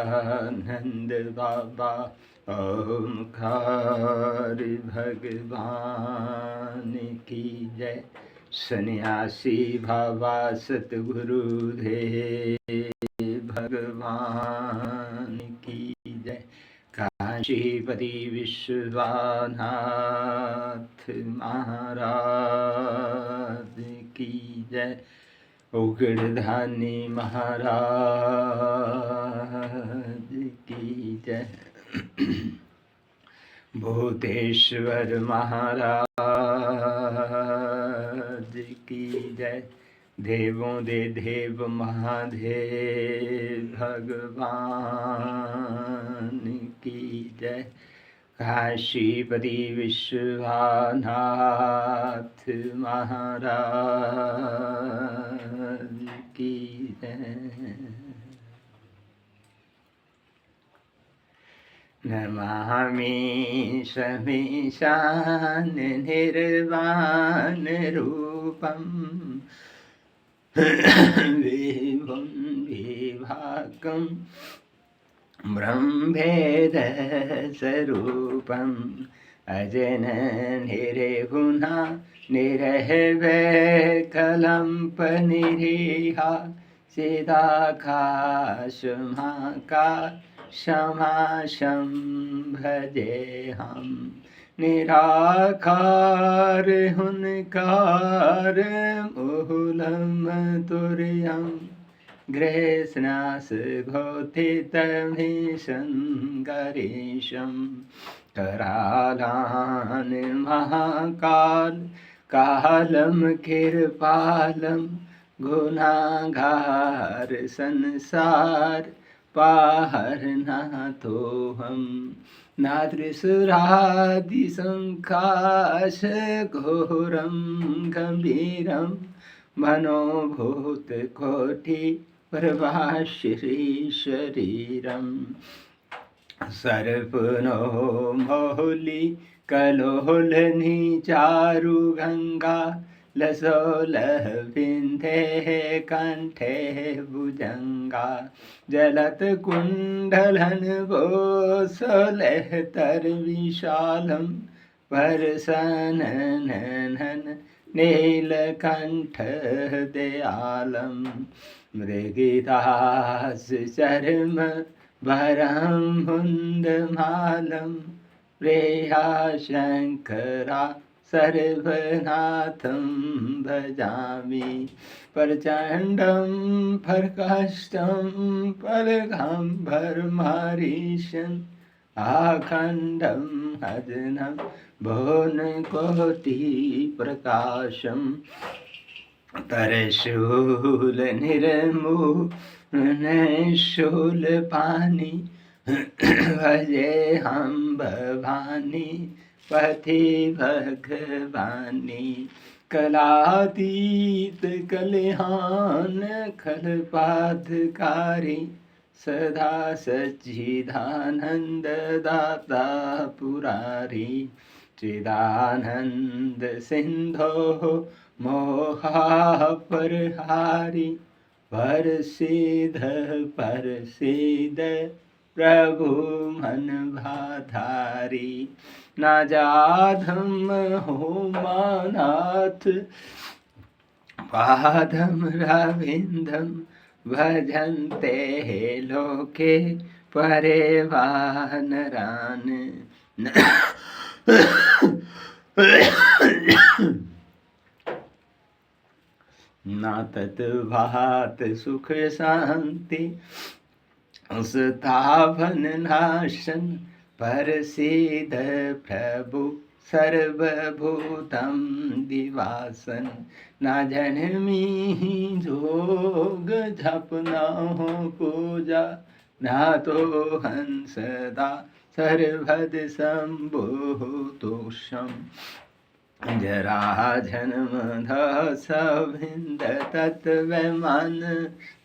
आनंद बाबा ओमकार भगवान की जय। सन्यासी बाबा सतगुरुदेव भगवान की जय। काशीपति विश्वनाथ महाराज की जय। उग्रधानी महाराज की जय। भूतेश्वर महाराज की जय। देवों दे देव महादेव भगवान की जय। काशीपति विश्वनाथ महाराज की जय। नमामि समीशान निर्वाण रूपं विभुं विभागं ब्रह्मेद स्वरूपम् अजन निर्गुणा निर्वैकल्प निरीहा चिदाकाशमाकाशमाशं भजेऽहं। निराकार हुंकार मूलं तुर्यं ग्रेस्नास घोथितमीशं गरीशं। करालान् महाकाल कालं कृपालं गुनागार संसार पाहरनाथोऽहं। नादृशुरादिसंकाश घोरं गंभीरं मनोभूतकोटि प्रभाश्री सर्पनो मौली कलोलनी चारु गंगा लसोलह विंधे कंठे भुजंगा। जलत कुंडलन बोसोलह तर विशालम परसननन नीलकंठ दयालम। मृगिदास चर्म भरं मुंडमालं प्रेया शंकरा सर्वनाथं भजामि। प्रचंडं प्रकाष्टं परघंबरमारीशं आखंडं अजनं भुवनकोटि प्रकाशम्। तरशूल निर्मूल शूलपाणि भजेऽहं भवानी पथि भगवानी। कलातीत कल्याण खलपातकारी सदा सच्चिदानंद दाता पुरारी। चिदानंद सिंधो मोहापरहारी परसिद प्रभु मन भाधारी। ना जाधम होमानाथ पादम रविंदम भजन्ते लोके परेवानरान। ना तत् भात सुख शांति स्थावन नाशन परसिद प्रभु सर्वभूतं दिवासन। ना जनमी जोग जपना हो पूजा ना तो हंसदा सर्वद संभूतोषम। जरा जन्म धसभिंद तत्वमान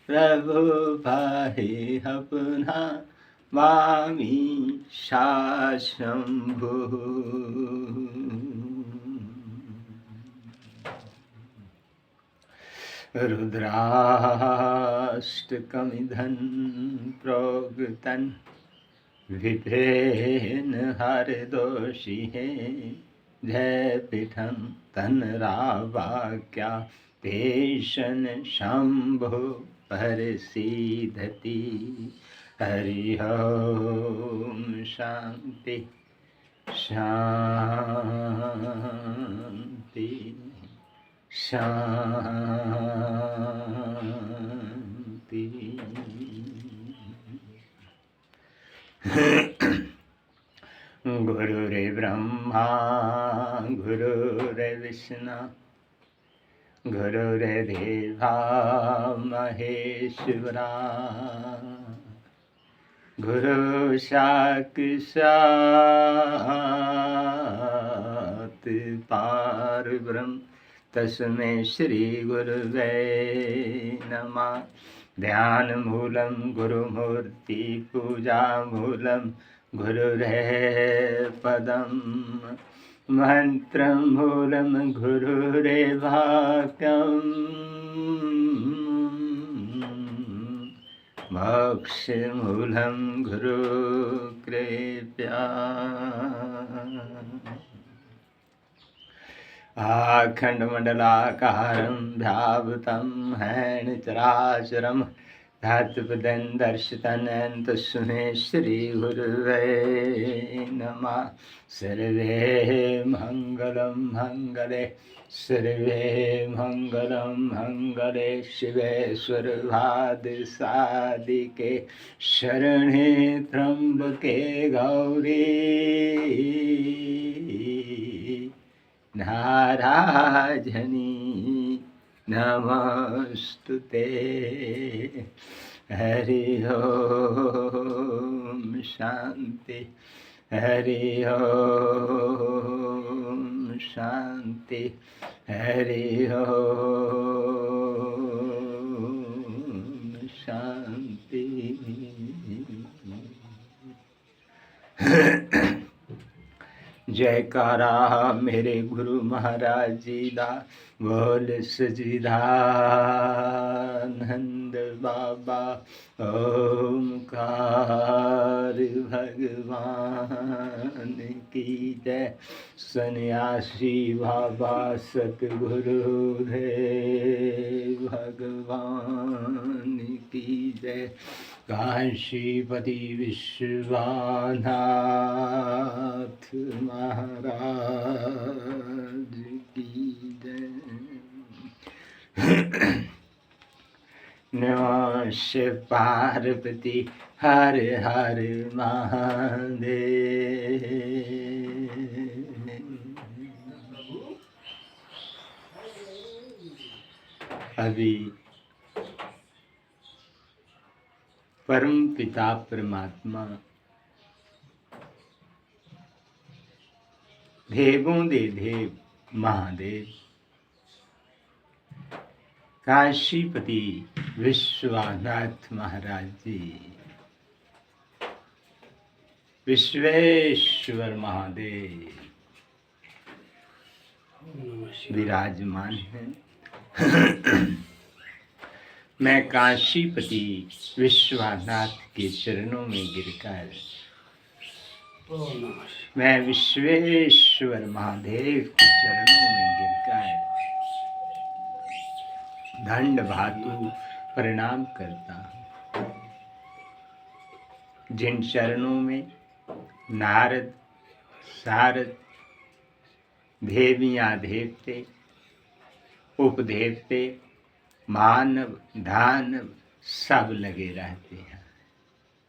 प्रभु पाहि अपना वामी शाशंभु। रुद्राष्टकमिधं प्रोक्तं विप्रेण हरदोषिहे जय पीठं तन्रावाक्या पेशन शंभो परसीदति। हरि ओम शांति शांति शांति। गुरुर्ब्रह्मा गुरुर्विष्णु गुरुर्देवा महेश्वरा गुरु साक्षात् परब्रह्म तस्मै श्री गुरुवे नमः। ध्यान मूलं गुरुमूर्ति पूजा मूलं गुरुरेपदं मंत्रं मूलं गुरुरेवाक्यम् मोक्षमूलं गुरुकृपया। अखण्डमण्डलाकारं व्यावृतं येन चराचरं धातुपदं दर्शितं तस्मै श्रीगुरुवे नमः। सर्वे मङ्गलं मङ्गले सर्वे मङ्गलं मङ्गले शिवे सर्वादिसादिके शरणे त्र्यम्बके गौरी नारायणी नमस्तुते। हरि ओम शांति हरि ओम शांति हरि ओम शांति। जयकारा मेरे गुरु महाराज जी दा बोल सच्चिदानंद बाबा ओमकार भगवान की जय। सन्यासी बाबा सतगुरुदेव भगवान की जय। काशीपति विश्वनाथ महाराज की जय। नमः शिव पार्वती हर हर महादेव। अभी परम पिता परमात्मा देवों दे देव महादेव काशीपति विश्वनाथ महाराज जी विश्वेश्वर महादेव विराजमान हैं। मैं काशीपति विश्वनाथ के चरणों में गिरकर मैं विश्वेश्वर महादेव के चरणों में गिरकर दंड भातु प्रणाम करता हूँ। जिन चरणों में नारद सारद देवियाँ देवते उपदेवते मानव दानव सब लगे रहते हैं।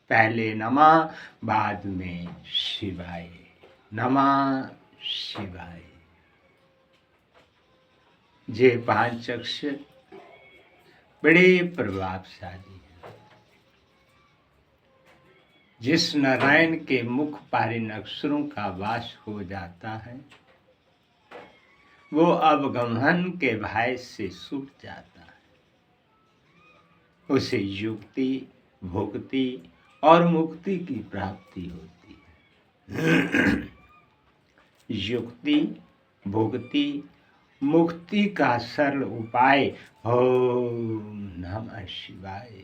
पहले नमः बाद में शिवाय नमः शिवाय। ये 5 अक्षर बड़े प्रभावशाली हैं। जिस नारायण के मुख पर इन अक्षरों का वास हो जाता है वो अवगमन के भय से सूख जाता है। उसे युक्ति भुक्ति और मुक्ति की प्राप्ति होती है। युक्ति भुक्ति मुक्ति का सरल उपाय। ओम नमः शिवाय,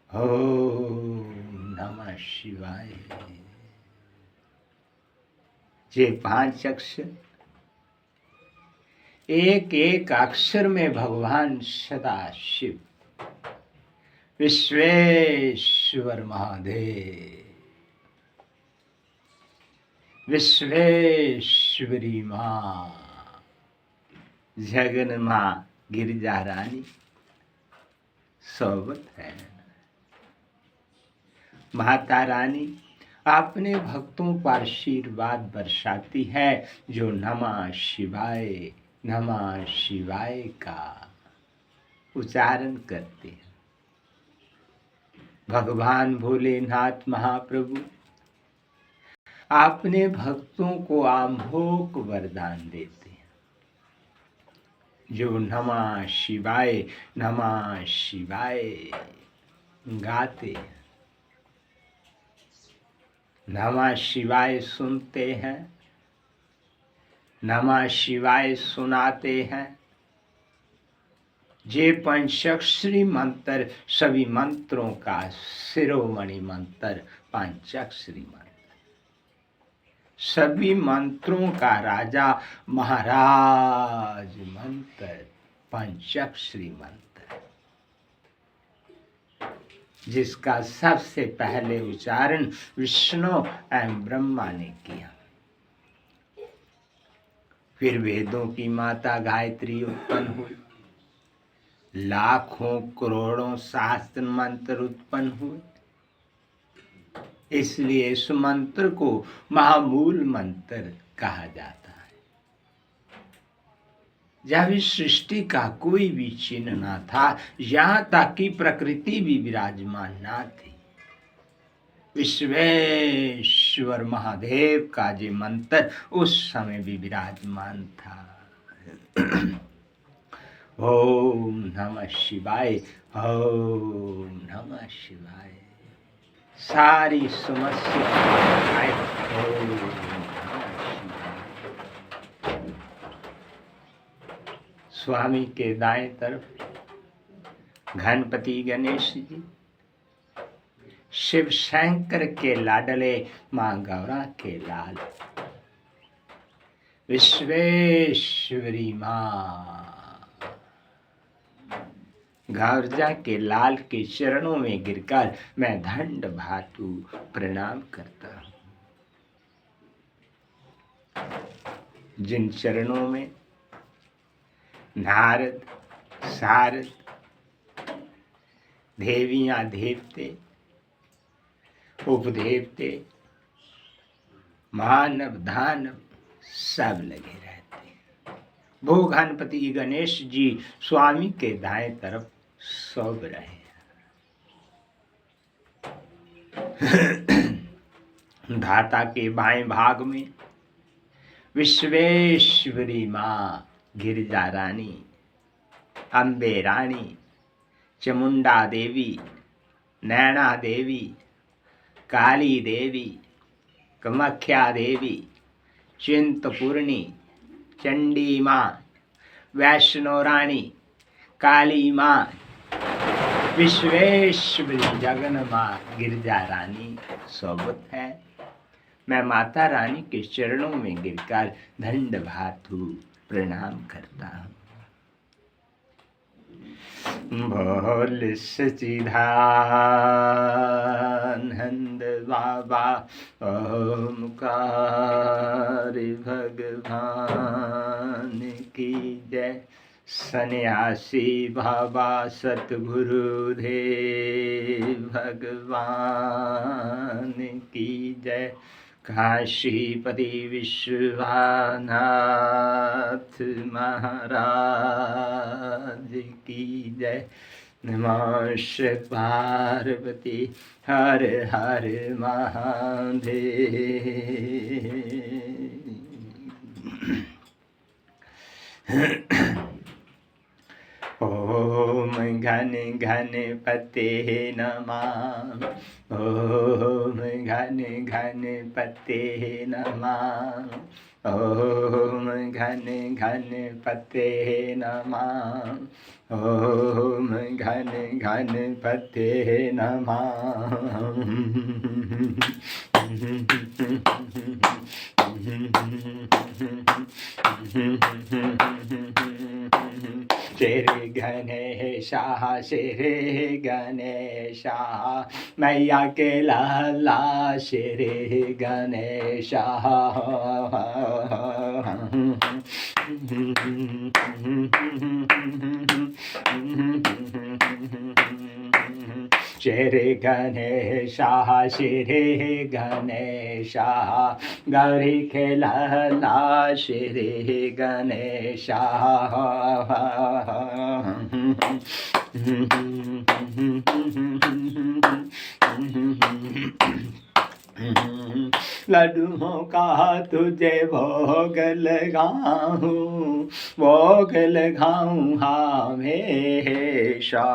ओम नमः शिवाय। ये 5 अक्षर, एक एक अक्षर में भगवान सदा शिव विश्वेश्वर महादेव, विश्वेश्वरी माँ, जगन माँ गिरिजा रानी सोबत है। माता रानी अपने भक्तों पर आशीर्वाद बरसाती है जो नमः शिवाय, नमः शिवाय का उच्चारण करते हैं। भगवान भोलेनाथ महाप्रभु अपने भक्तों को अमोघ वरदान देते हैं जो नमः शिवाय, नमः शिवाय गाते हैं, नमः शिवाय सुनते हैं, नमः शिवाय सुनाते हैं। जे पंचाक्षरी मंत्र सभी मंत्रों का शिरोमणि मंत्र पंचाक्षरी मंत्र, सभी मंत्रों का राजा महाराज मंत्र पंचाक्षरी मंत्र, जिसका सबसे पहले उच्चारण विष्णु एवं ब्रह्मा ने किया। फिर वेदों की माता गायत्री उत्पन्न हुई, लाखों करोड़ों शास्त्र मंत्र उत्पन्न हुए। इसलिए इस मंत्र को महामूल मंत्र कहा जाता है। जब इस सृष्टि का कोई भी चिन्ह न था, यहाँ तक कि प्रकृति भी विराजमान न थी, विश्वेश्वर महादेव का जो मंत्र उस समय भी विराजमान था। ओम नमः शिवाय, ओम नमः शिवाय। सारी समस्या ओम नमः शिवाय। स्वामी के दाएं तरफ गणपति गणेश जी, शिव शंकर के लाडले मां गौरा के लाल, विश्वेश्वरी मां गौरजा के लाल के चरणों में गिरकर मैं दंड भातु प्रणाम करता हूं। जिन चरणों में नारद, सारद, देवियां, देवते, उपदेवते, मानव, दानव सब लगे रहते हैं। वो गणपति गणेश जी स्वामी के दाएं तरफ सो रहे हैं। धाता के बाएं भाग में विश्वेश्वरी माँ गिरिजा रानी, अम्बे रानी, चामुंडा देवी, नैना देवी, काली देवी, कामाख्या देवी, चिंतपूर्णी, चंडी माँ, वैष्णो रानी, काली माँ, विश्वेश्वरी जगन माँ गिरिजा रानी सोबत है। मैं माता रानी के चरणों में गिरकर दंड भातु प्रणाम करता हूँ। बोल सच्चिदानंद बाबा ओमकार भगवान की जय। सन्यासी बाबा सतगुरुदेव भगवान की जय। काशीपति विश्वनाथ महाराज की जय। नमः शिवाय पार्वती हर हर महादेव। ओम घन गणपते नमः, ओम घन गणपते नमः, ओम घन घन पते नमः। ओम घन घन पते नमः। श्री गणेशाः श्री गणेशाः मैया के लाला श्री गणेशाः। श्री गणेशाः श्री गणेशाः गौरी के लाला श्री गणेशाः। लड्डुओं का तुझे भोग लगाऊं, भोग लगाऊं हमेशा।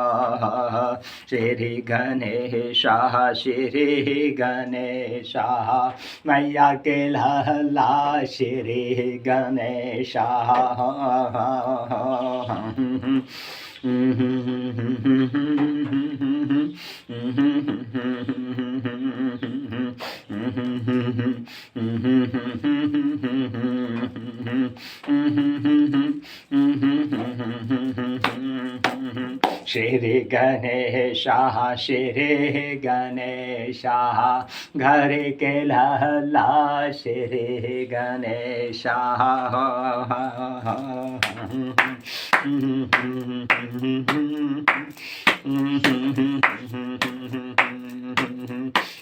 श्री गणेशाः श्री गणेशाः मैया के लाला श्री गणेशाः। श्री गणेशाः श्री गणेशाः घर के लाला श्री गणेशाः।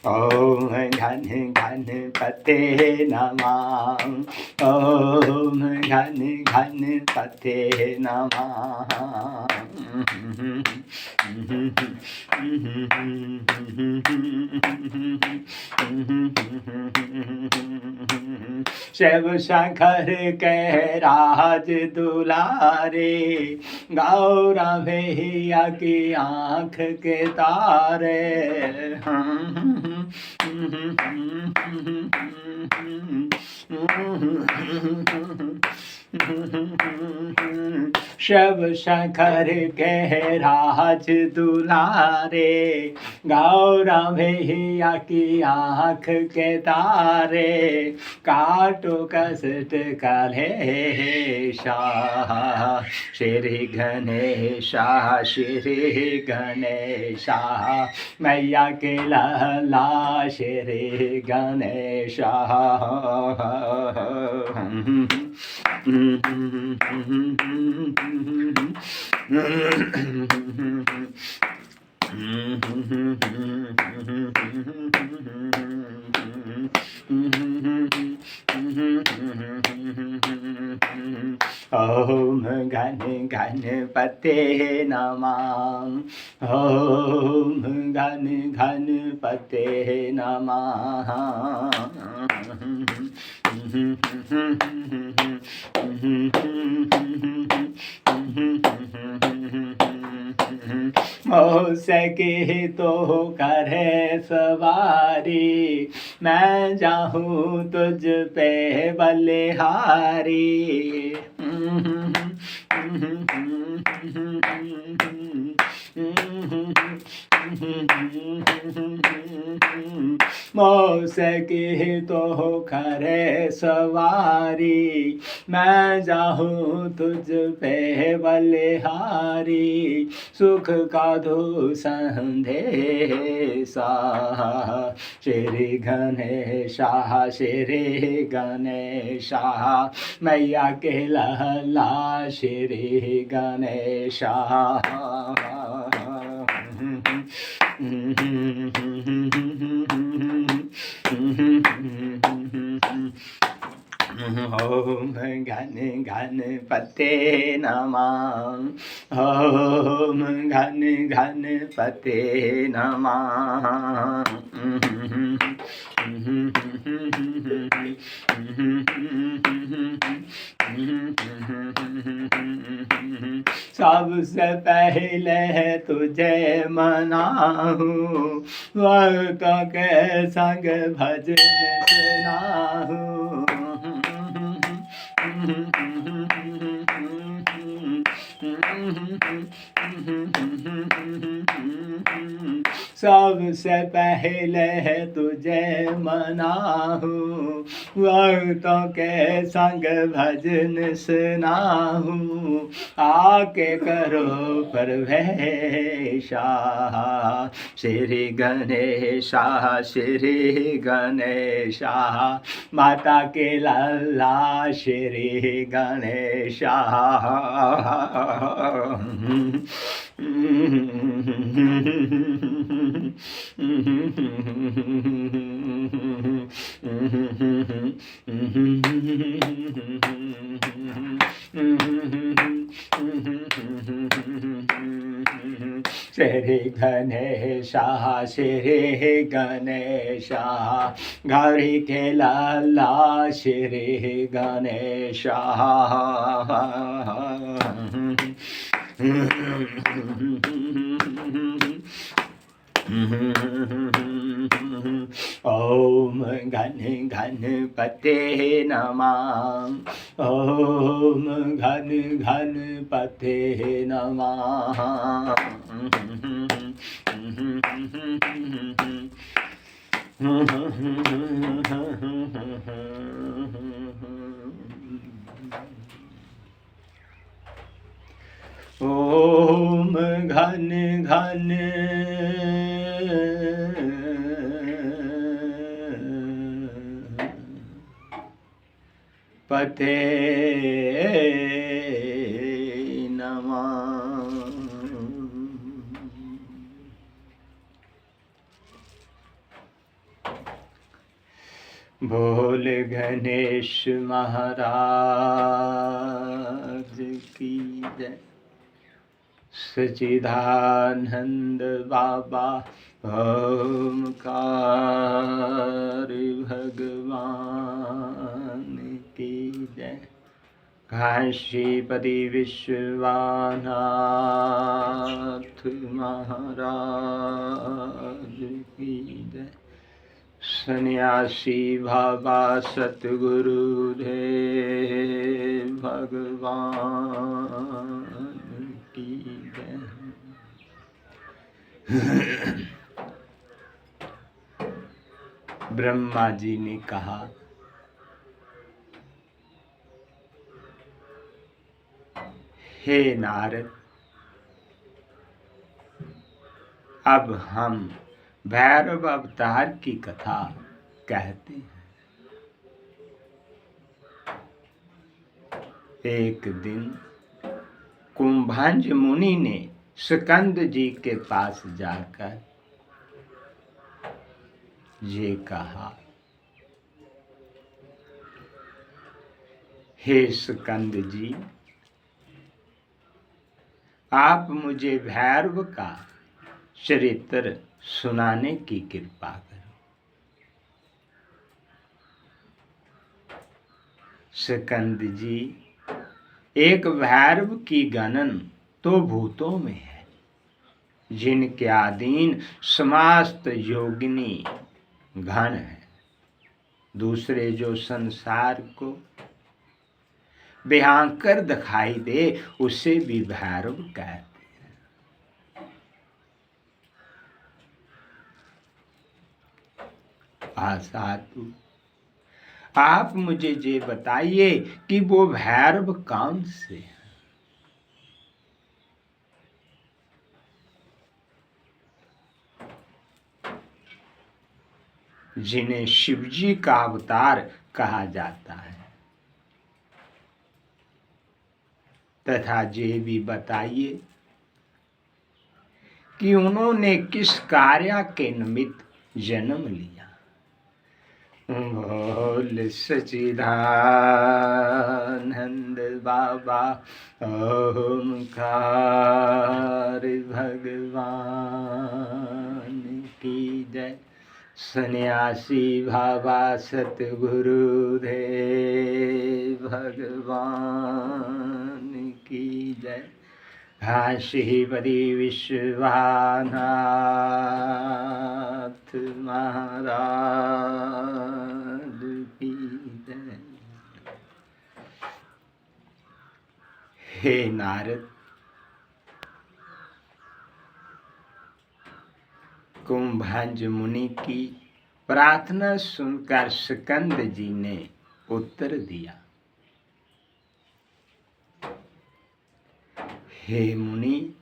ओम घन घन पते नमः। ओम घन घन पते नमः। शिव शंकर के राज दुलारे गौरा भैया की आँख के तारे। शिव शंकर के राज दुलारे गौरा भैया की आँख के तारे। काटो कष्ट कलेशा श्री गणेशाः श्री गणेशाः मैया के लाला श्री गणेशाः। ओम घन घन पते नमः। ओम घन घन पते नमः। मौसकी तो करे सवारी मैं जाऊँ तुझ पे बलिहारी। मौसकी तो करे सवारी मैं जाऊँ तुझ पे बलिहारी। सुख का दो संदेशा श्री गणेशाः श्री गणेशाः मैया के लाला श्री गणेशाः। ओम घन घन पते नमः। ओम घन घन पते नमः। सबसे पहले तुझे मनाऊं भक्तों के संग भजन सुनाऊं। सबसे पहले तुझे मनाहूँ, भक्तों के संग भजन सुनाहूँ, आके करो प्रवेशा। श्री गणेशा, श्री गणेशा, माता के लाला श्री गणेशा। श्री गणेशा, श्री गणेशा, गौरी के लाला श्री गणेशा। ओम घन गणपते नमः, ओम घन गणपते नमः। ओम घन घन पते नमः। बोल गणेश महाराज की जय। सच्चिदानंद बाबा ओमकार भगवान की जय। काशीपति विश्वनाथ महाराज की जय। सन्यासी बाबा सतगुरुदेव भगवान की जय। ब्रह्मा जी ने कहा, हे नारद, अब हम भैरव अवतार की कथा कहते हैं। एक दिन कुंभंज मुनि ने स्कंद जी के पास जाकर ये कहा, हे स्कंद जी, आप मुझे भैरव का चरित्र सुनाने की कृपा करो। स्कंद जी, एक भैरव की गणन तो भूतों में है, जिनके अधीन समस्त योगिनी गण है। दूसरे जो संसार को भयंकर दिखाई दे, उसे भी भैरव कहते। साधु, आप मुझे ये बताइए कि वो भैरव कौन से हैं? जिन्हें शिवजी का अवतार कहा जाता है, तथा ये भी बताइए कि उन्होंने किस कार्य के निमित्त जन्म लिया। बोल सच्चिदानंद बाबा ओमकार भगवान की जय। सन्यासी बाबा सतगुरुदेव भगवान की जय। काशीपति विश्वनाथ महाराज की जय। हे नारद, कुंभज मुनि की प्रार्थना सुनकर स्कंद जी ने उत्तर दिया, हे मुनि,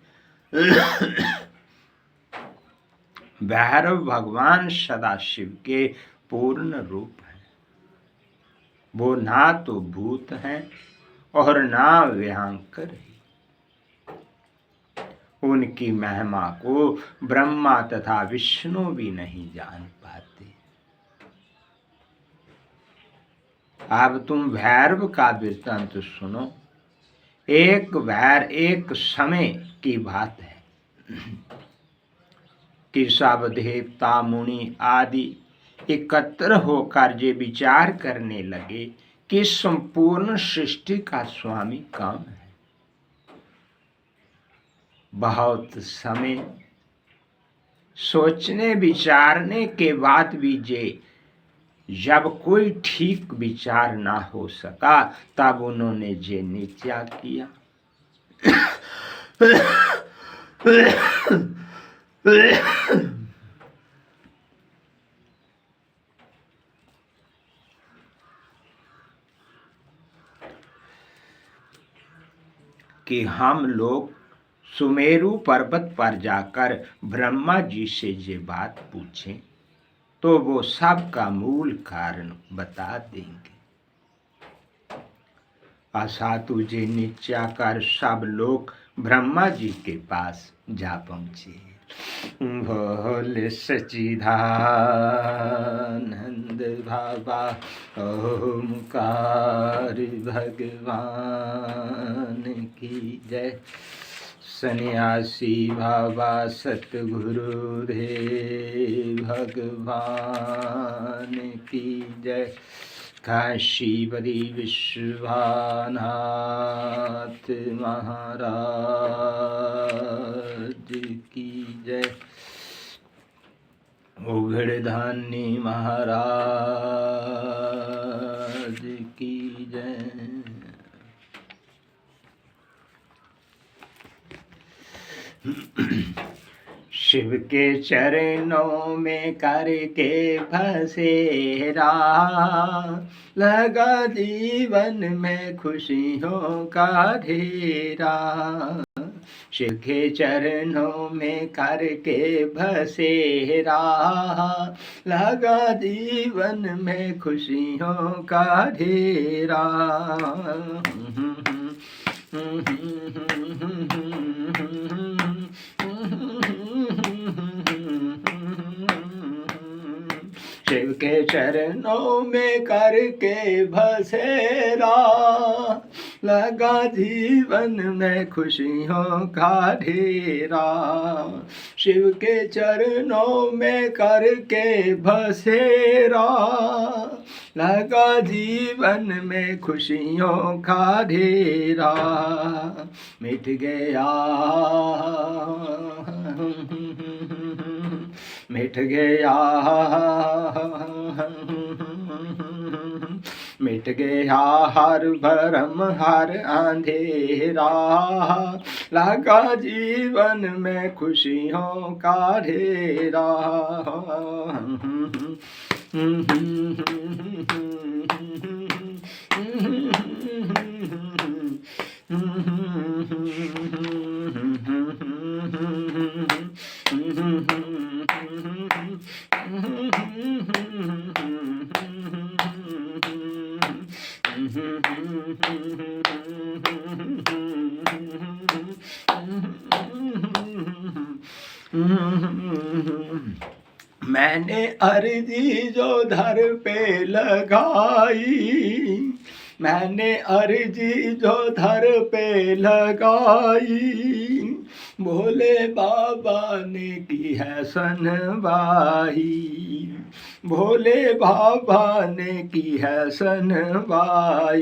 भैरव भगवान सदाशिव के पूर्ण रूप हैं। वो ना तो भूत हैं और ना भयंकर है। उनकी महिमा को ब्रह्मा तथा विष्णु भी नहीं जान पाते। अब तुम भैरव का वृत्तांत सुनो। एक समय की बात है कि सब देवता मुनि आदि एकत्र होकर ये विचार करने लगे कि संपूर्ण सृष्टि का स्वामी कौन है। बहुत समय सोचने विचारने के बाद भी जब कोई ठीक विचार ना हो सका, तब उन्होंने ये निश्चय किया कि हम लोग सुमेरु पर्वत पर जाकर ब्रह्मा जी से ये बात पूछें तो वो सब का मूल कारण बता देंगे। आशा तुझे निश्चय कर सब लोग ब्रह्मा जी के पास जा पहुँचे। भोले सच्चिदानंद बाबा ओमकार भगवान की जय। सन्यासी बाबा सतगुरुदेव भगवान की जय। काशीपति विश्वनाथ महाराज की जय। उघड़धानी महाराज की जय। शिव के चरणों में करके बसेरा, लगा जीवन में खुशियों का ढेरा। शिव के चरणों में करके बसेरा, लगा जीवन में खुशियों का ढेरा। शिव के चरणों में करके बसेरा, लगा जीवन में खुशियों का ढेरा। शिव के चरणों में करके बसेरा, लगा जीवन में खुशियों का ढेरा। मिट गया मिट गया मिट गया हर भरम हर अंधेरा, लगा जीवन में खुशियों का ढेरा। मैंने अर्जी जो धर पे लगाई, मैंने अर्जी जो धर पे लगाई, भोले बाबा ने की है सुनवाई। भोले बाबा ने की है सुनवाई।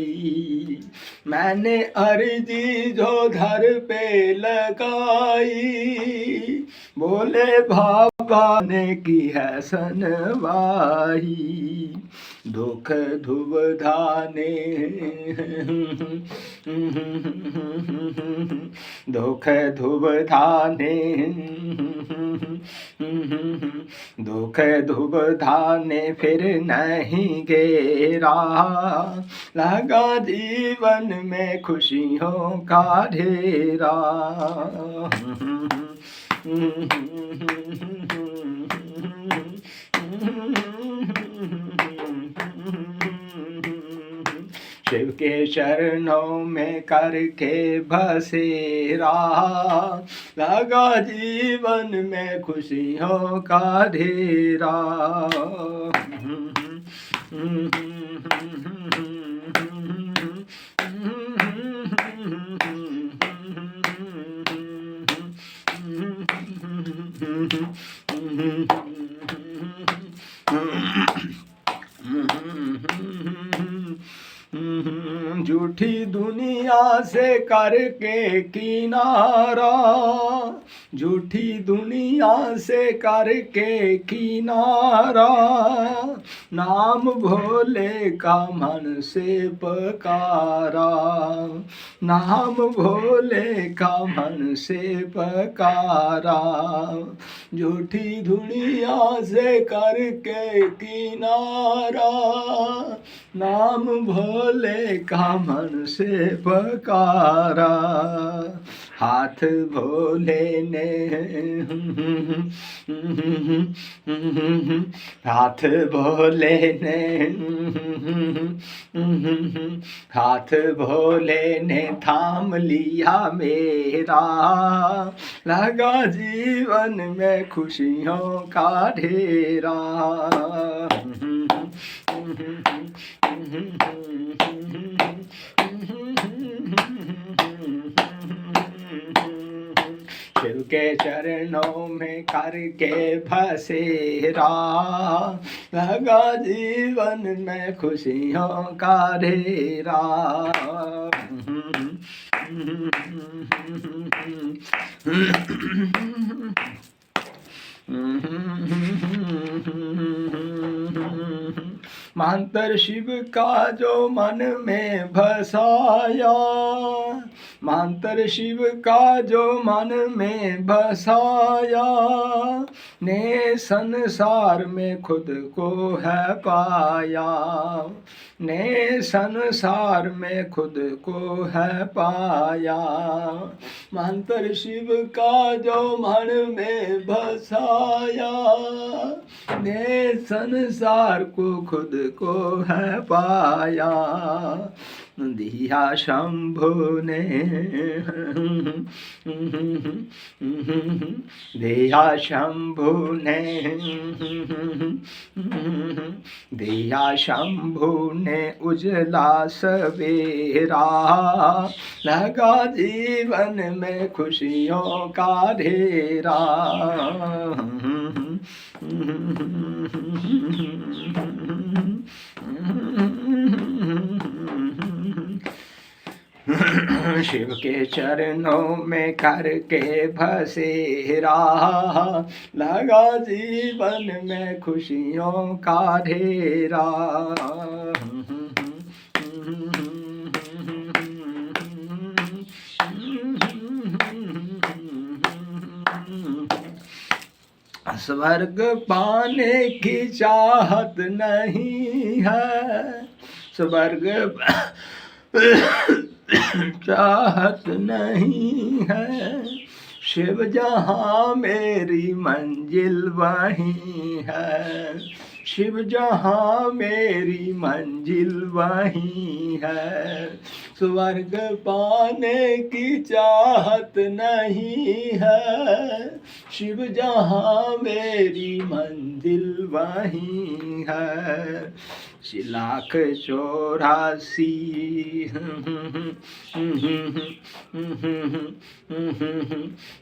मैंने अर्जी जो धर पे लगाई, भोले बाबा बाबाने की है सनवाही, दुख दुविधाने दुख दुविधाने दुख दुविधाने फिर नहीं घेरा, लगा जीवन में खुशियों का ढेरा। शिव के चरणों में करके बसेरा, लगा जीवन में खुशियों का ढेरा। झूठी दुनिया से करके किनारा, झूठी दुनिया से करके किनारा, नाम भोले का मन से पकारा, नाम भोले का मन से पकारा। झूठी दुनिया से करके किनारा, नाम भोले का मन से पकारा। हाथ भोले ने हाथ भोले ने हाथ भोले ने थाम लिया मेरा, लगा जीवन में खुशियों का ढेरा। शिव के चरणों में करके बसेरा, लगा जीवन में खुशियों का ढेरा। मंत्र शिव का जो मन में बसाया, मंत्र शिव का जो मन में बसाया, ने संसार में खुद को है पाया, ने संसार में खुद को है पाया। मंत्र शिव का जो मन में बसाया, ने संसार को खुद को है पाया। दिया शंभु ने दिया शंभु ने दिया शंभु ने उजला सवेरा, लगा जीवन में खुशियों का ढेरा। शिव के चरणों में करके बसेरा, लगा जीवन में खुशियों का ढेरा। स्वर्ग पाने की चाहत नहीं है, स्वर्ग चाहत नहीं है, शिव जहाँ मेरी मंजिल वहीं है, शिव जहाँ मेरी मंजिल वहीं है। स्वर्ग पाने की चाहत नहीं है, शिव जहाँ मेरी मंजिल दिल वहीं है। लाख 84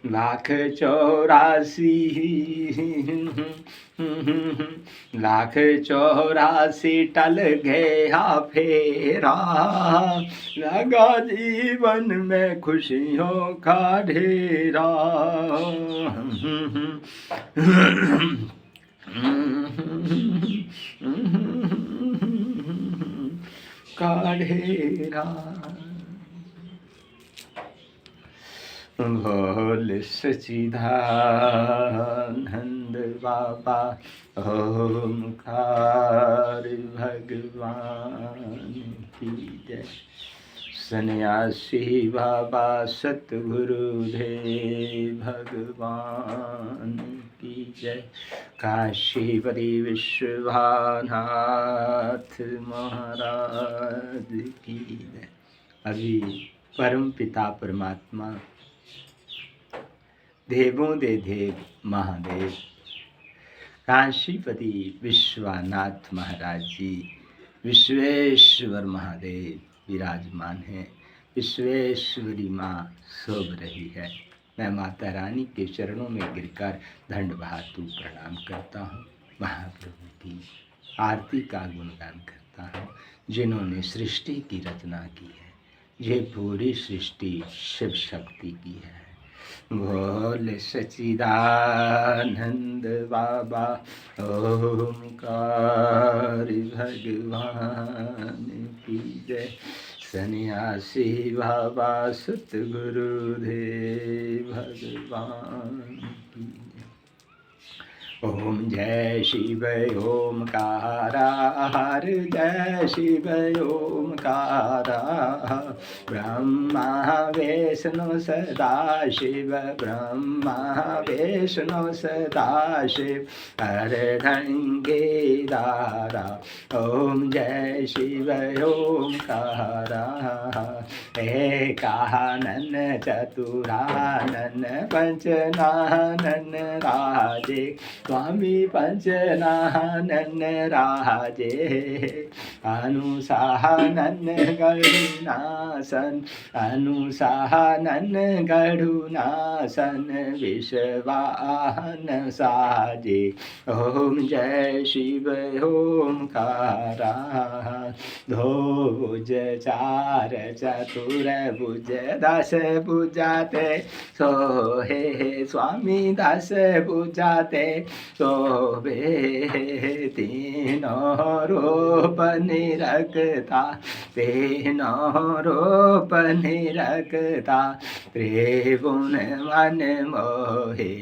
लाख 84 लाख 84 टल गया फेरा, लगा जीवन में खुशियों का ढेरा। का ढेरा। बोल सच्चिदानंद बाबा ओमकार भगवान की जय। सन्यासी बाबा सतगुरुदेव भगवान की जय। काशीपति विश्वनाथ महाराज की जय। अभी परम पिता परमात्मा देवों दे देव महादेव काशीपति विश्वनाथ महाराज जी विश्वेश्वर महादेव विराजमान हैं। विश्वेश्वरी माँ शोभ रही है। मैं माता रानी के चरणों में गिरकर दंडवत प्रणाम करता हूँ। महाप्रभु की आरती का गुणगान करता हूँ, जिन्होंने सृष्टि की रचना की है। ये पूरी सृष्टि शिव शक्ति की है। बोल सच्चिदानंद बाबा ओमकार भगवान की जय। सन्यासी बाबा सतगुरुदेव भगवान की जय। ओम जय शिव ओमकारा, हर जय शिव ओमकारा। ब्रह्मा विष्णु सदा शिव, ब्रह्मा विष्णु सदा शिव, अर्धंगे दारा। ओम जय शिव ओमकारा। एकानन चतुरानन पंचनानन राजे, स्वामी पंचनानन राजे। अनुसानन गरुनासन, अनुसानन गरुनासन, विश्वाहन साजे। ओम जय शिव ओमकारा। दो भुज चार चतुर भुज दस भुजाते, सोहे स्वामी दस भुजाते शोभे। तीनों रूप निरखता, तीनों रूप निरखता, त्रिभुवन मन मोहे।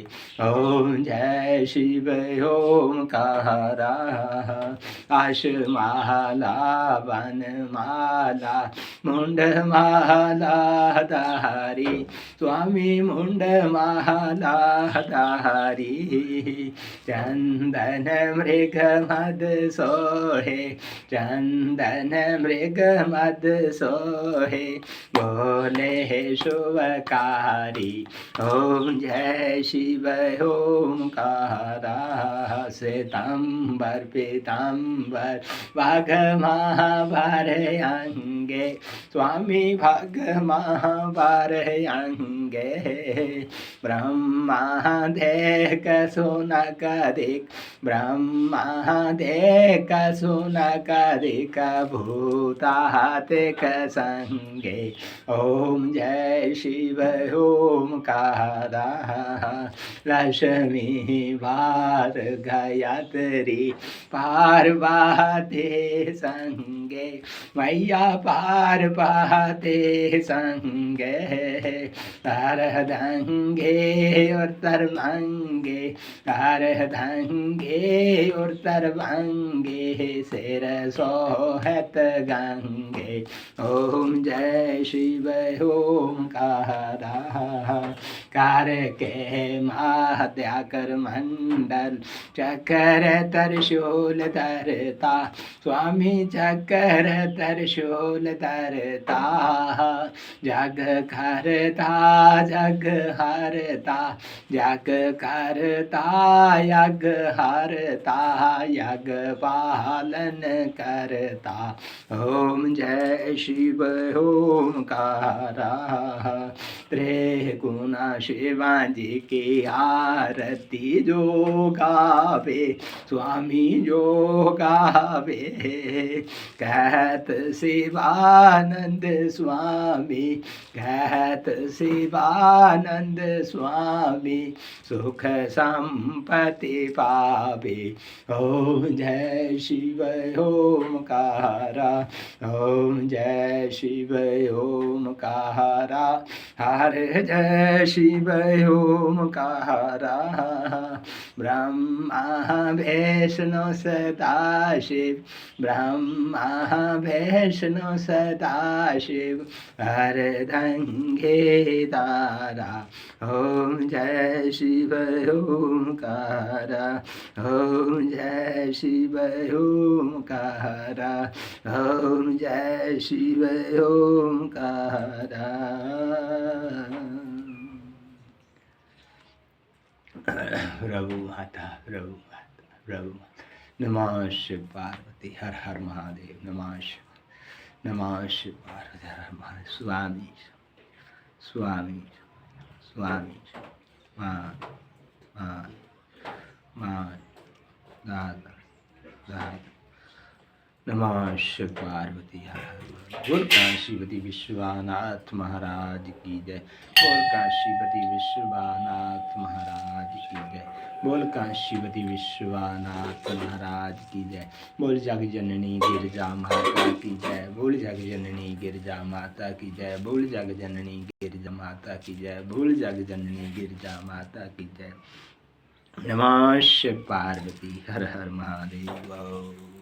ओम जय शिव ओमकारा। आशमाला वनमाला मुंडमाला धारी, स्वामी मुंडमाला धारी। चंदन मृग मद सोहे, चंदन मृग मद सोहे, बोले शुभकारी। ओम जय शिव ओमकारा। श्वेतांबर पीतांबर भाग महाभार अंगे, स्वामी भाग महाभार अंगे। ब्रह्मा देख सुनक दिक, ब्रह्मा देख सुनक दिक, भूतातिक संगे। ओम जय शिव ओमकारा। लक्ष्मी वार गायत्री पार्वती संगे, मैया पार्वती संगे। अर्धंगे और तरंगे, अर्धंगे और तरंगे, सिर सोहत गंगे। गंगे। ओम जय शिव ओमकार के महात्याकर मंडल चक्र त्रिशूल धरता स्वामी चक्र त्रिशूल धरता जग करता जग हरता जग करता यग हरता यग पालन करता। ओम जय शिव ओमकारा त्रिगुण शिवाजी की आरती जो गावे स्वामी जो गावे कहत शिवानंद स्वामी कहत शिवानंद स्वामी सुख संपत्ति पावे। ओम जय शिव ओमकारा ओम जय शिव ओमकारा हर जय शिव ओमकारा ब्रह्मा विष्णु सदाशिव ब्रह्मा विष्णु सदाशिव अर्धंगे तारा। ओम जय शिव ओमकारा ओम जय शिव ओमकारा ओम जय शिव ओमकारा। प्रभु माता प्रभु माता प्रभु नमः शिव पार्वती हर हर महादेव नमः शिव पार्वती हर हर महादेव। स्वामी स्वामी स्वामी मान दादा दादा नमः शिव पार्वती हर हर महादेव। बोल काशीपति विश्वनाथ महाराज की जय। बोल काशीपति विश्वनाथ महाराज की जय। बोल काशीपति विश्वनाथ महाराज की जय। बोल जग जननी गिरजा माता की जय। बोल जग जननी गिरजा माता की जय। बोल जग जननी गिरजा माता की जय। बोल जग जननी गिरजा माता की जय। नमः शिव पार्वती हर हर महादेव।